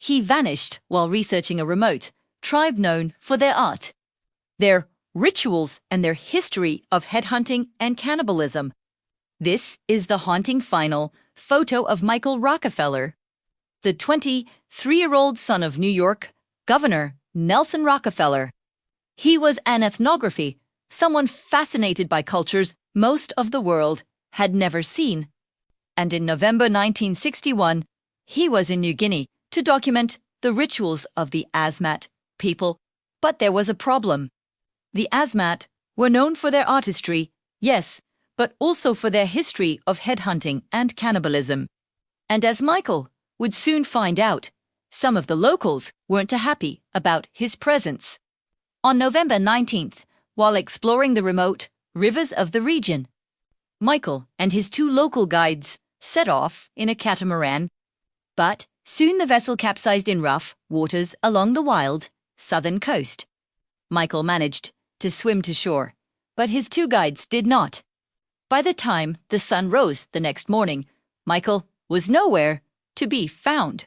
He vanished while researching a remote tribe known for their art, their rituals, and their history of headhunting and cannibalism. This is the haunting final photo of Michael Rockefeller, the 23-year-old son of New York Governor Nelson Rockefeller. He was an ethnographer, someone fascinated by cultures most of the world had never seen. And in November 1961, he was in New Guinea to document the rituals of the Asmat people. But there was a problem. The Asmat were known for their artistry, yes, but also for their history of headhunting and cannibalism. And as Michael would soon find out, some of the locals weren't too happy about his presence. On November 19th, while exploring the remote rivers of the region, Michael and his two local guides set off in a catamaran. But soon the vessel capsized in rough waters along the wild southern coast. Michael managed to swim to shore, but his two guides did not. By the time the sun rose the next morning, Michael was nowhere to be found.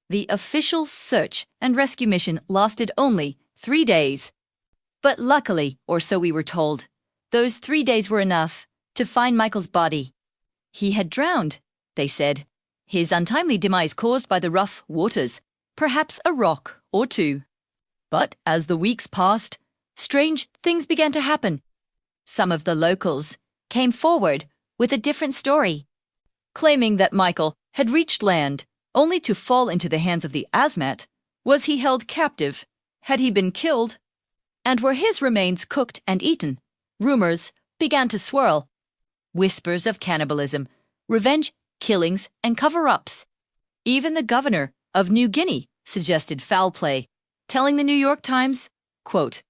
The official search and rescue mission lasted only 3 days. But luckily, or so we were told, those 3 days were enough to find Michael's body. He had drowned, they said, his untimely demise caused by the rough waters, perhaps a rock or two. But as the weeks passed, strange things began to happen. Some of the locals came forward with a different story, claiming that Michael had reached land only to fall into the hands of the Asmat. Was he held captive? Had he been killed? And were his remains cooked and eaten? Rumors began to swirl. Whispers of cannibalism, revenge, killings, and cover-ups. Even the governor of New Guinea suggested foul play, telling the New York Times, quote,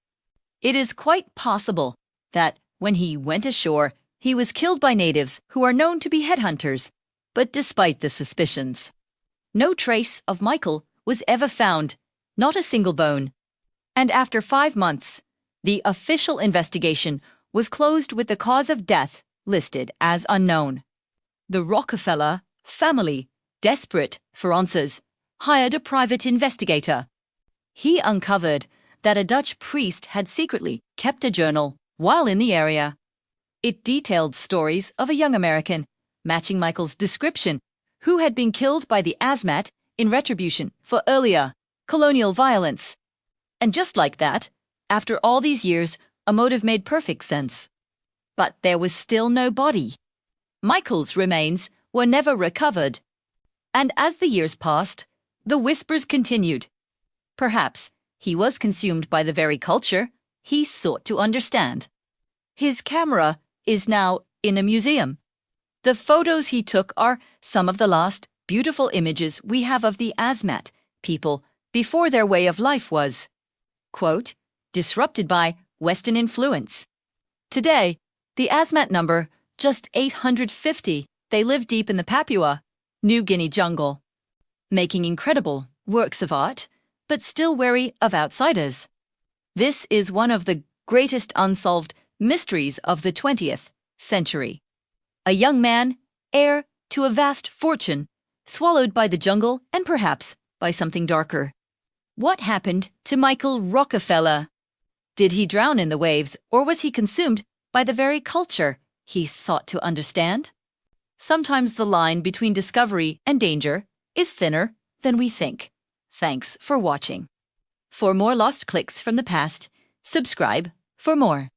"It is quite possible that when he went ashore, he was killed by natives who are known to be headhunters." But despite the suspicions, no trace of Michael was ever found, not a single bone. And after 5 months, the official investigation was closed with the cause of death listed as unknown. The Rockefeller family, desperate for answers, hired a private investigator. He uncovered that a Dutch priest had secretly kept a journal while in the area. It detailed stories of a young American, matching Michael's description, who had been killed by the Asmat in retribution for earlier colonial violence. And just like that, after all these years, a motive made perfect sense. But there was still no body. Michael's remains were never recovered. And as the years passed, the whispers continued. Perhaps he was consumed by the very culture he sought to understand. His camera is now in a museum. The photos he took are some of the last beautiful images we have of the Asmat people before their way of life was, quote, disrupted by Western influence. Today, the Asmat number just 850. They live deep in the Papua New Guinea jungle, making incredible works of art, but still wary of outsiders. This is one of the greatest unsolved mysteries of the 20th century. A young man, heir to a vast fortune, swallowed by the jungle and perhaps by something darker. What happened to Michael Rockefeller? Did he drown in the waves, or was he consumed by the very culture he sought to understand? Sometimes the line between discovery and danger is thinner than we think. Thanks for watching. For more lost clicks from the past, subscribe for more.